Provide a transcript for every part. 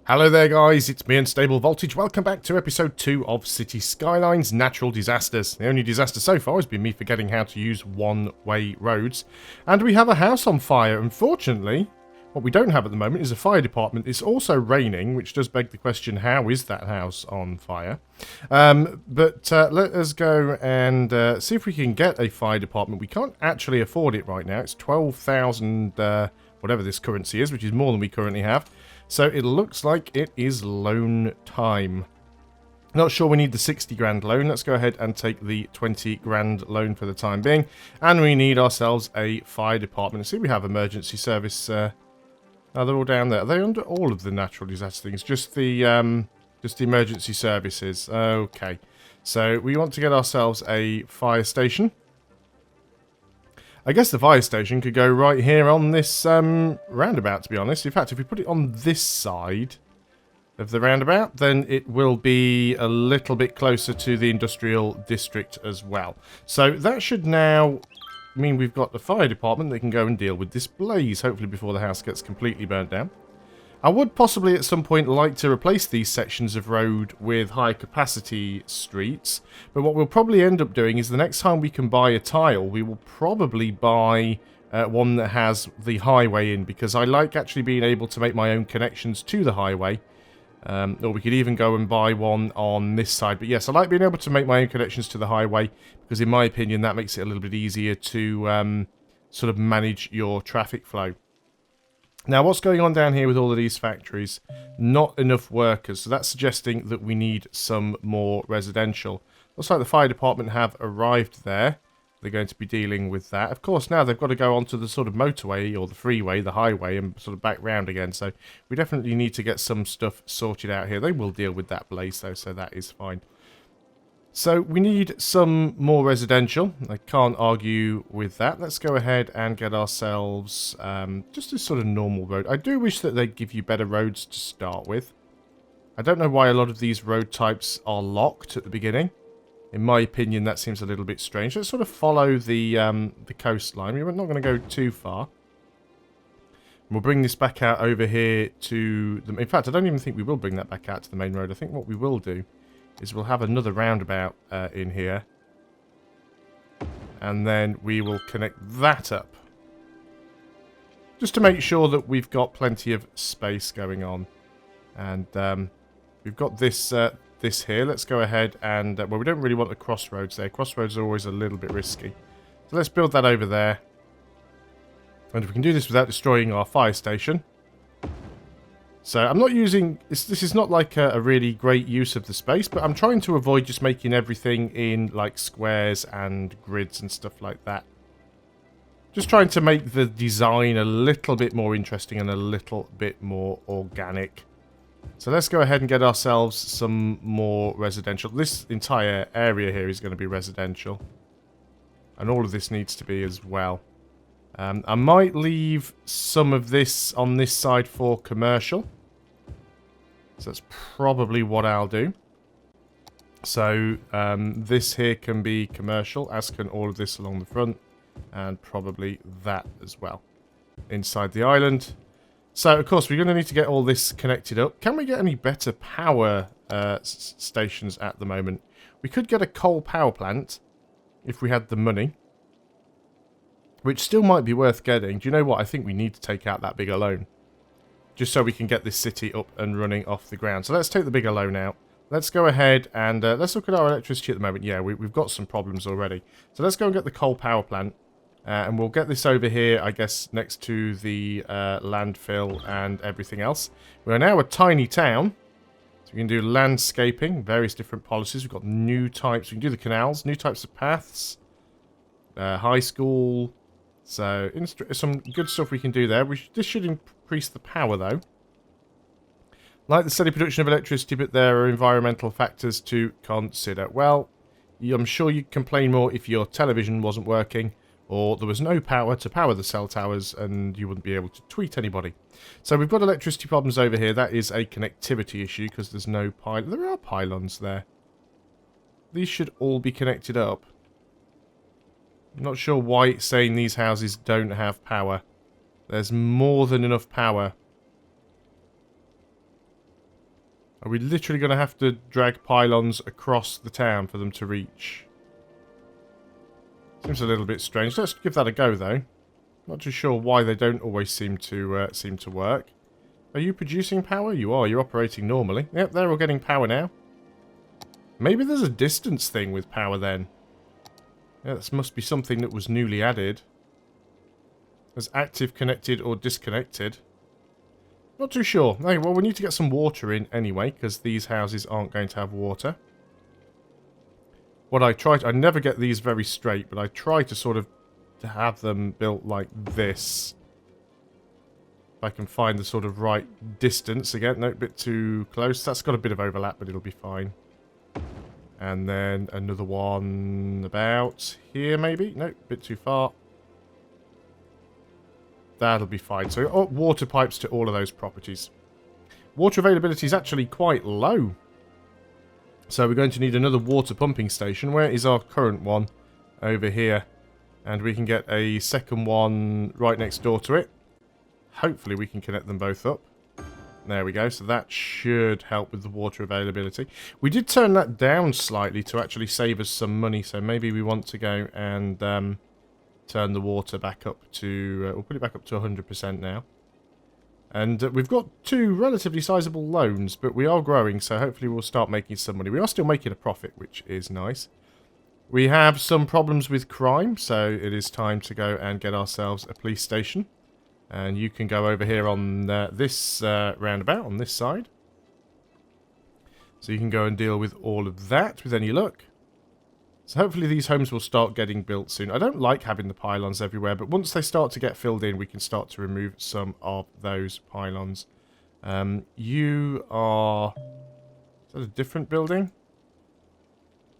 Hello there guys, it's me Unstable Voltage. Welcome back to episode 2 of Cities Skylines Natural Disasters. The only disaster so far has been me forgetting how to use one-way roads. And we have a house on fire. Unfortunately, what we don't have at the moment is a fire department. It's also raining, which does beg the question, how is that house on fire? Let us go and see if we can get a fire department. We can't actually afford it right now. It's 12,000, whatever this currency is, which is more than we currently have. So it looks like it is loan time. Not sure we need the 60 grand loan. Let's go ahead and take the 20 grand loan for the time being. And we need ourselves a fire department. Let's see if we have emergency service. Oh, they're all down there. Are they under all of the natural disaster things? Just the emergency services. Okay. So we want to get ourselves a fire station. I guess the fire station could go right here on this roundabout, to be honest. In fact, if we put it on this side of the roundabout, then it will be a little bit closer to the industrial district as well. So that should now mean we've got the fire department that can go and deal with this blaze, hopefully before the house gets completely burnt down. I would possibly at some point like to replace these sections of road with high capacity streets, but what we'll probably end up doing is the next time we can buy a tile, we will probably buy one that has the highway in, because I like actually being able to make my own connections to the highway. Or we could even go and buy one on this side. But yes, I like being able to make my own connections to the highway, because in my opinion that makes it a little bit easier to sort of manage your traffic flow. Now, what's going on down here with all of these factories? Not enough workers, so that's suggesting that we need some more residential. Looks like the fire department have arrived there. They're going to be dealing with that. Of course, now they've got to go onto the sort of motorway, or the freeway, the highway, and sort of back round again. So we definitely need to get some stuff sorted out here. They will deal with that blaze, though, so that is fine. So we need some more residential. I can't argue with that. Let's go ahead and get ourselves just a sort of normal road. I do wish that they'd give you better roads to start with. I don't know why a lot of these road types are locked at the beginning. In my opinion, that seems a little bit strange. Let's sort of follow the coastline. We're not going to go too far. We'll bring this back out over here to the... In fact, I don't even think we will bring that back out to the main road. I think what we will do is we'll have another roundabout in here. And then we will connect that up. Just to make sure that we've got plenty of space going on. And we've got this this here. Let's go ahead and... well, we don't really want the crossroads there. Crossroads are always a little bit risky. So let's build that over there. And if we can do this without destroying our fire station... So I'm not using... This is not like a really great use of the space, but I'm trying to avoid just making everything in like squares and grids and stuff like that. Just trying to make the design a little bit more interesting and a little bit more organic. So let's go ahead and get ourselves some more residential. This entire area here is going to be residential. And all of this needs to be as well. I might leave some of this on this side for commercial. So that's probably what I'll do. So this here can be commercial, as can all of this along the front. And probably that as well. Inside the island. So, of course, we're going to need to get all this connected up. Can we get any better power stations at the moment? We could get a coal power plant if we had the money. Which still might be worth getting. Do you know what? I think we need to take out that bigger loan. Just so we can get this city up and running off the ground. So let's take the bigger loan out. Let's go ahead and let's look at our electricity at the moment. Yeah, we've got some problems already. So let's go and get the coal power plant. And we'll get this over here, I guess, next to the landfill and everything else. We're now a tiny town. So we can do landscaping, various different policies. We've got new types. We can do the canals, new types of paths. High school... So, some good stuff we can do there. This should increase the power, though. Like the steady production of electricity, but there are environmental factors to consider. Well, I'm sure you'd complain more if your television wasn't working, or there was no power to power the cell towers, and you wouldn't be able to tweet anybody. So we've got electricity problems over here. That is a connectivity issue, because there's no pylon. There are pylons there. These should all be connected up. I'm not sure why it's saying these houses don't have power. There's more than enough power. Are we literally going to have to drag pylons across the town for them to reach? Seems a little bit strange. Let's give that a go, though. Not too sure why they don't always seem to work. Are you producing power? You are. You're operating normally. Yep, they're all getting power now. Maybe there's a distance thing with power then. Yeah, this must be something that was newly added. As active, connected, or disconnected. Not too sure. Okay, well, we need to get some water in anyway, because these houses aren't going to have water. What I never get these very straight, but I try to sort of to have them built like this. If I can find the sort of right distance. Again, no, a bit too close. That's got a bit of overlap, but it'll be fine. And then another one about here, maybe? No, a bit too far. That'll be fine. So, water pipes to all of those properties. Water availability is actually quite low. So we're going to need another water pumping station. Where is our current one? Over here. And we can get a second one right next door to it. Hopefully we can connect them both up. There we go. So that should help with the water availability. We did turn that down slightly to actually save us some money. So maybe we want to go and turn the water back up to... we'll put it back up to 100% now. And we've got two relatively sizable loans, but we are growing, so hopefully we'll start making some money. We are still making a profit, which is nice. We have some problems with crime, so it is time to go and get ourselves a police station. And you can go over here on this roundabout, on this side. So you can go and deal with all of that with any luck. So hopefully these homes will start getting built soon. I don't like having the pylons everywhere, but once they start to get filled in, we can start to remove some of those pylons. You are... Is that a different building?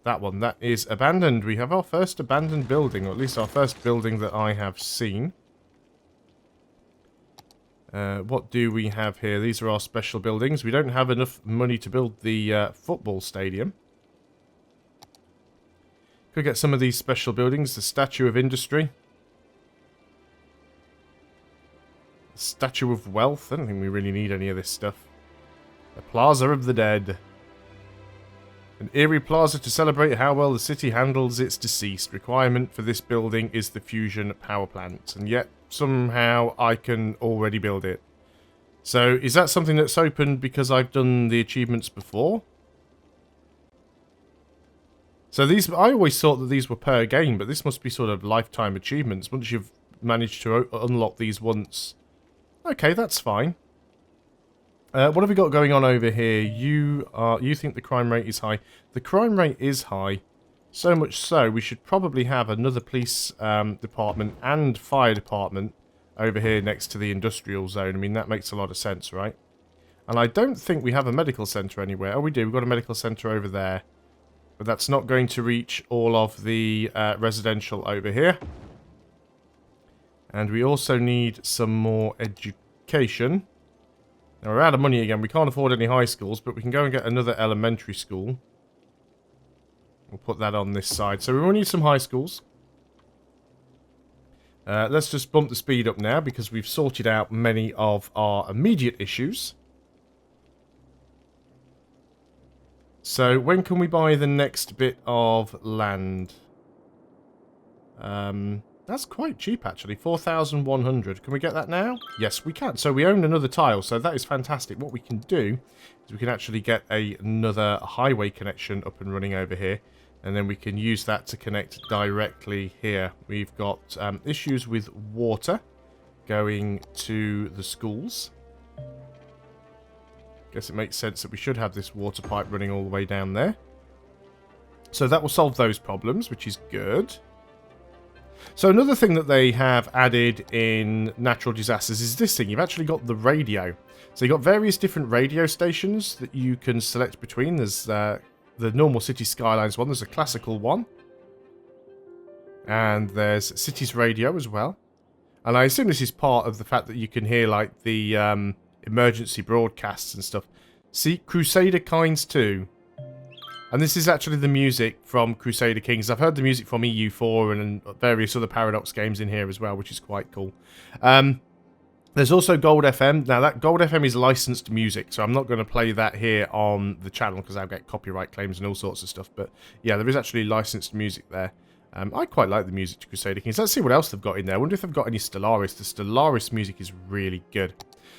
That one, that is abandoned. We have our first abandoned building, or at least our first building that I have seen. What do we have here? These are our special buildings. We don't have enough money to build the football stadium. Could get some of these special buildings. The Statue of Industry. The Statue of Wealth. I don't think we really need any of this stuff. The Plaza of the Dead. An eerie plaza to celebrate how well the city handles its deceased. Requirement for this building is the fusion power plant. And yet, somehow, I can already build it. So, is that something that's opened because I've done the achievements before? So these, I always thought that these were per game, but this must be sort of lifetime achievements once you've managed to unlock these once. Okay, that's fine. What have we got going on over here? You think the crime rate is high. The crime rate is high. So much so, we should probably have another police department and fire department over here next to the industrial zone. I mean, that makes a lot of sense, right? And I don't think we have a medical centre anywhere. Oh, we do. We've got a medical centre over there. But that's not going to reach all of the residential over here. And we also need some more education. Now, we're out of money again. We can't afford any high schools, but we can go and get another elementary school. We'll put that on this side. So we will need some high schools. Let's just bump the speed up now because we've sorted out many of our immediate issues. So, when can we buy the next bit of land? That's quite cheap, actually. 4,100. Can we get that now? Yes, we can. So, we own another tile, so that is fantastic. What we can do is we can actually get another highway connection up and running over here. And then we can use that to connect directly here. We've got issues with water going to the schools. Guess it makes sense that we should have this water pipe running all the way down there. So that will solve those problems, which is good. So another thing that they have added in natural disasters is this thing. You've actually got the radio. So you've got various different radio stations that you can select between. There's the normal Cities Skylines one. There's a classical one. And there's Cities Radio as well. And I assume this is part of the fact that you can hear like the... emergency broadcasts and stuff. See, Crusader Kings 2. And this is actually the music from Crusader Kings. I've heard the music from EU4 and various other Paradox games in here as well, which is quite cool. There's also Gold FM. Now, that Gold FM is licensed music, so I'm not going to play that here on the channel because I'll get copyright claims and all sorts of stuff. But yeah, there is actually licensed music there. I quite like the music to Crusader Kings. Let's see what else they've got in there. I wonder if they've got any Stellaris. The Stellaris music is really good.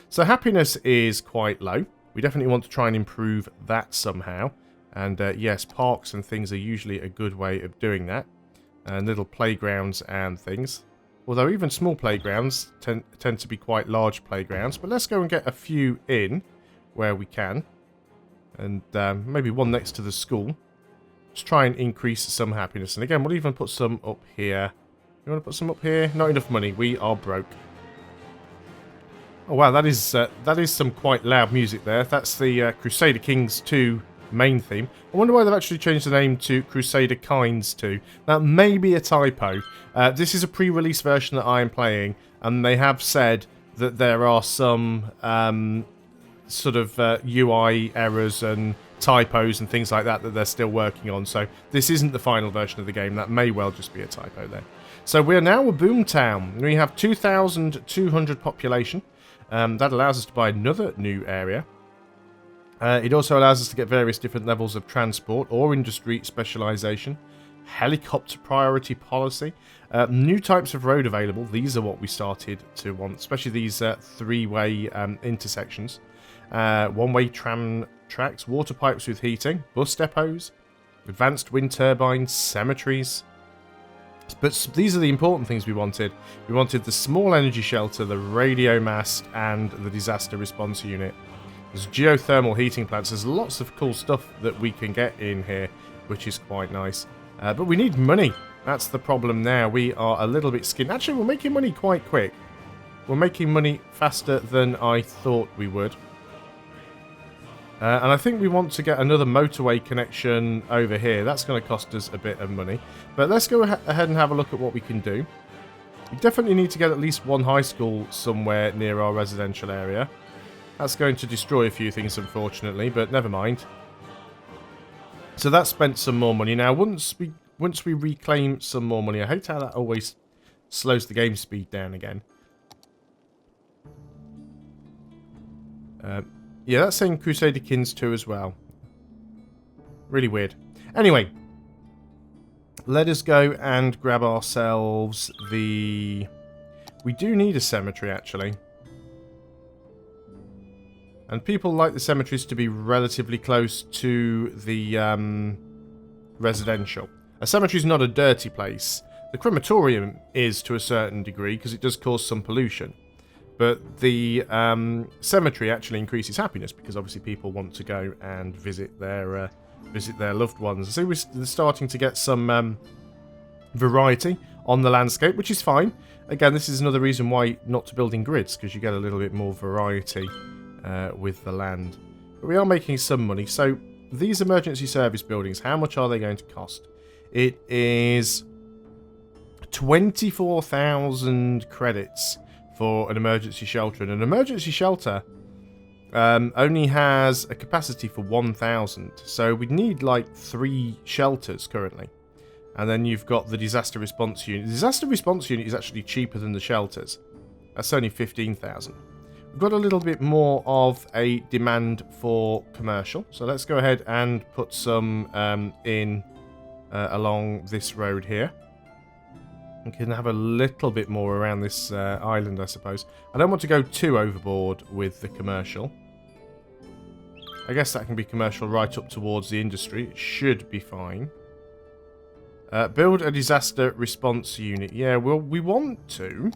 So happiness is quite low. We definitely want to try and improve that somehow. And yes, parks and things are usually a good way of doing that. And little playgrounds and things. Although even small playgrounds tend to be quite large playgrounds. But let's go and get a few in where we can. And maybe one next to the school. Just try and increase some happiness. And again, we'll even put some up here. You want to put some up here? Not enough money. We are broke. Oh wow, that is some quite loud music there. That's the Crusader Kings 2 main theme. I wonder why they've actually changed the name to Crusader Kings 2. That may be a typo. This is a pre-release version that I am playing, and they have said that there are some sort of UI errors and typos and things like that that they're still working on. So this isn't the final version of the game. That may well just be a typo there. So we are now a Boomtown. We have 2,200 population. That allows us to buy another new area. It also allows us to get various different levels of transport or industry specialization, helicopter priority policy, new types of road available. These are what we started to want, especially these three-way intersections. One-way tram tracks, water pipes with heating, bus depots, advanced wind turbines, cemeteries. But these are the important things we wanted. We wanted the small energy shelter, the radio mast, and the disaster response unit. There's geothermal heating plants. There's lots of cool stuff that we can get in here, which is quite nice. But we need money. That's the problem now. We are a little bit skinned. Actually, we're making money quite quick. We're making money faster than I thought we would. And I think we want to get another motorway connection over here. That's going to cost us a bit of money. But let's go ahead and have a look at what we can do. We definitely need to get at least one high school somewhere near our residential area. That's going to destroy a few things, unfortunately, but never mind. So that spent some more money. Now, once we reclaim some more money, I hate how that always slows the game speed down again. Yeah, that's saying Crusader Kings 2 as well. Really weird. Anyway, let us go and grab ourselves the... We do need a cemetery, actually. And people like the cemeteries to be relatively close to the residential. A cemetery is not a dirty place. The crematorium is to a certain degree because it does cause some pollution. But the cemetery actually increases happiness because obviously people want to go and visit their loved ones. So we're starting to get some variety on the landscape, which is fine. Again, this is another reason why not to build in grids, because you get a little bit more variety with the land. But we are making some money. So these emergency service buildings, how much are they going to cost? It is 24,000 credits for an emergency shelter. And an emergency shelter only has a capacity for 1,000. So we need like 3 shelters currently. And then you've got the disaster response unit. The disaster response unit is actually cheaper than the shelters. That's only 15,000. We've got a little bit more of a demand for commercial. So let's go ahead and put some in along this road here. We can have a little bit more around this island, I suppose. I don't want to go too overboard with the commercial. I guess that can be commercial right up towards the industry. It should be fine. Build a disaster response unit. Yeah, well, we want to.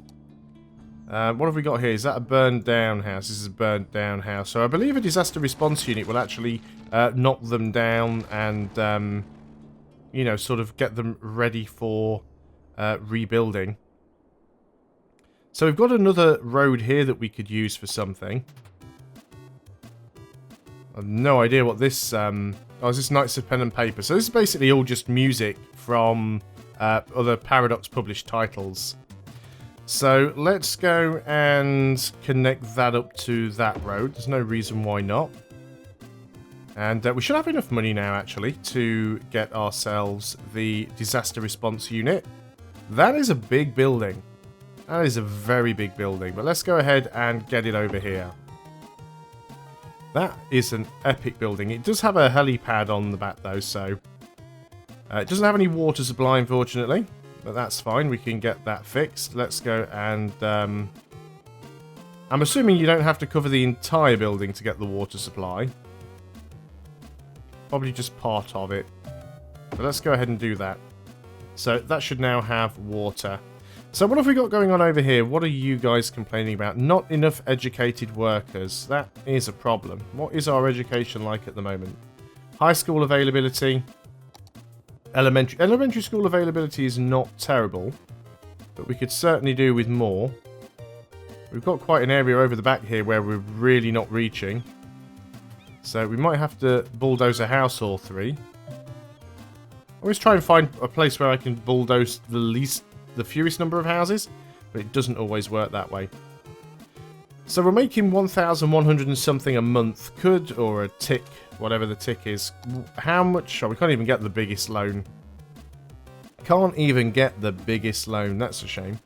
What have we got here? Is that a burned down house? This is a burned down house. So I believe a disaster response unit will actually knock them down and, you know, sort of get them ready for rebuilding. So we've got another road here that we could use for something. I have no idea what this... oh, is this Knights of Pen and Paper? So this is basically all just music from other Paradox published titles. So let's go and connect that up to that road. There's no reason why not. And we should have enough money now, actually, to get ourselves the disaster response unit. That is a big building. That is a very big building, but let's go ahead and get it over here. That is an epic building. It does have a helipad on the back though, so... it doesn't have any water supply, unfortunately, but that's fine. We can get that fixed. Let's go and... I'm assuming you don't have to cover the entire building to get the water supply. Probably just part of it. But let's go ahead and do that. So that should now have water. So what have we got going on over here? What are you guys complaining about? Not enough educated workers. That is a problem. What is our education like at the moment? High school availability. Elementary school availability is not terrible. But we could certainly do with more. We've got quite an area over the back here where we're really not reaching. So we might have to bulldoze a house or three. I always try and find a place where I can bulldoze the fewest number of houses, but it doesn't always work that way. So we're making 1,100 and something a month. Could, or a tick, whatever the tick is. How much? Oh, we can't even get the biggest loan. Can't even get the biggest loan. That's a shame.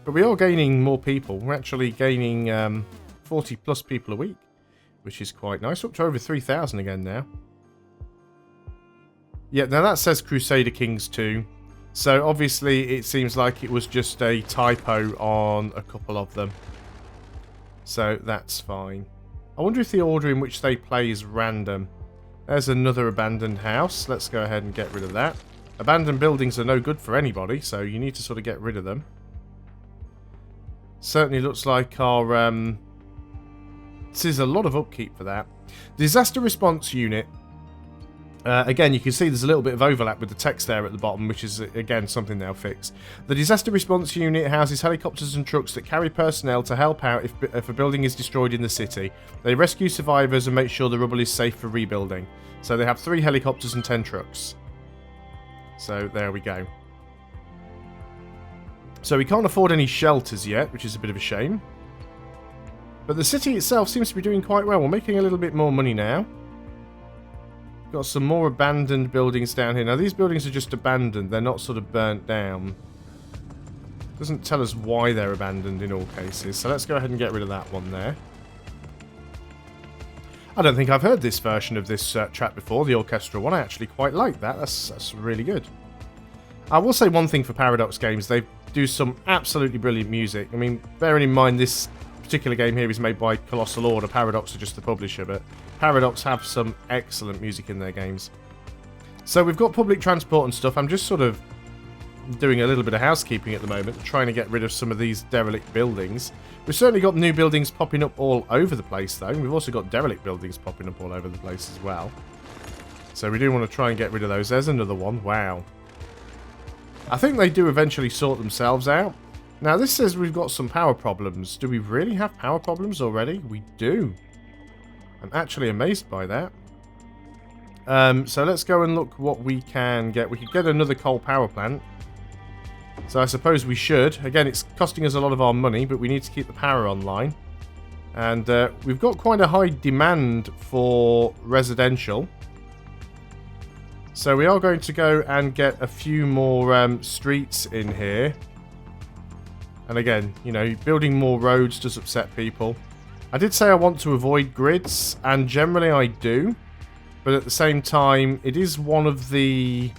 But we are gaining more people. We're actually gaining 40 plus people a week, which is quite nice. Up to over 3,000 again now. Yeah, now that says Crusader Kings 2. So obviously it seems like it was just a typo on a couple of them. So that's fine. I wonder if the order in which they play is random. There's another abandoned house. Let's go ahead and get rid of that. Abandoned buildings are no good for anybody, so you need to sort of get rid of them. Certainly looks like our... this is a lot of upkeep for that. Disaster response unit. Again, you can see there's a little bit of overlap with the text there at the bottom, which is, again, something they'll fix. The disaster response unit houses helicopters and trucks that carry personnel to help out if a building is destroyed in the city. They rescue survivors and make sure the rubble is safe for rebuilding. So they have 3 helicopters and 10 trucks. So there we go. So we can't afford any shelters yet, which is a bit of a shame. But the city itself seems to be doing quite well. We're making a little bit more money now. Got some more abandoned buildings down here. Now, these buildings are just abandoned. They're not sort of burnt down. Doesn't tell us why they're abandoned in all cases. So let's go ahead and get rid of that one there. I don't think I've heard this version of this track before, the orchestral one. I actually quite like that. That's really good. I will say one thing for Paradox games. They do some absolutely brilliant music. I mean, bearing in mind this particular game here is made by Colossal Order. Paradox are just the publisher, but Paradox have some excellent music in their games. So we've got public transport and stuff. I'm just sort of doing a little bit of housekeeping at the moment, trying to get rid of some of these derelict buildings. We've certainly got new buildings popping up all over the place, though. We've also got derelict buildings popping up all over the place as well. So we do want to try and get rid of those. There's another one. Wow. I think they do eventually sort themselves out. Now, this says we've got some power problems. Do we really have power problems already? We do. I'm actually amazed by that. So let's go and look what we can get. We could get another coal power plant. So I suppose we should. Again, it's costing us a lot of our money, but we need to keep the power online. And we've got quite a high demand for residential. So we are going to go and get a few more streets in here. And again, you know, building more roads does upset people. I did say I want to avoid grids, and generally I do. But at the same time, it is one of the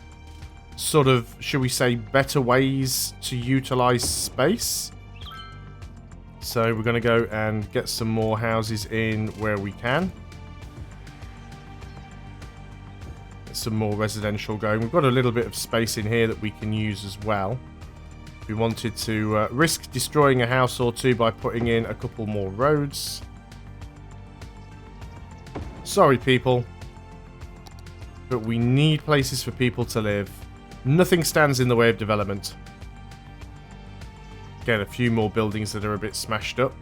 sort of, shall we say, better ways to utilize space. So we're going to go and get some more houses in where we can. Get some more residential going. We've got a little bit of space in here that we can use as well. We wanted to risk destroying a house or two by putting in a couple more roads. Sorry, people. But we need places for people to live. Nothing stands in the way of development. Get a few more buildings that are a bit smashed up.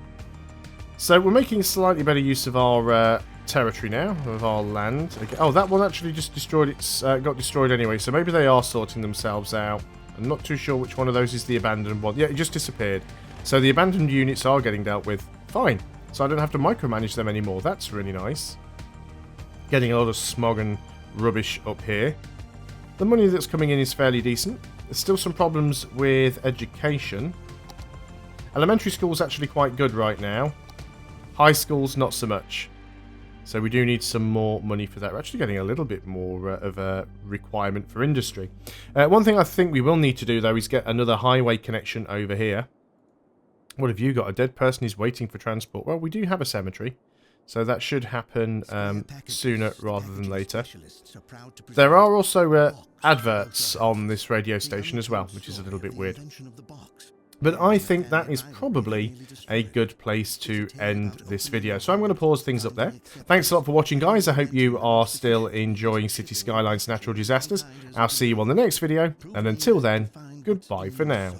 So we're making slightly better use of our territory now, of our land. Oh, that one actually just destroyed got destroyed anyway, so maybe they are sorting themselves out. I'm not too sure which one of those is the abandoned one. Yeah, it just disappeared. So the abandoned units are getting dealt with. Fine. So I don't have to micromanage them anymore. That's really nice. Getting a lot of smog and rubbish up here. The money that's coming in is fairly decent. There's still some problems with education. Elementary school's actually quite good right now. High school's not so much. So we do need some more money for that. We're actually getting a little bit more of a requirement for industry. One thing I think we will need to do, though, is get another highway connection over here. What have you got? A dead person is waiting for transport. Well, we do have a cemetery. So that should happen sooner rather than later. There are also adverts on this radio station as well, which is a little bit weird. But I think that is probably a good place to end this video. So I'm going to pause things up there. Thanks a lot for watching, guys. I hope you are still enjoying Cities Skylines Natural Disasters. I'll see you on the next video. And until then, goodbye for now.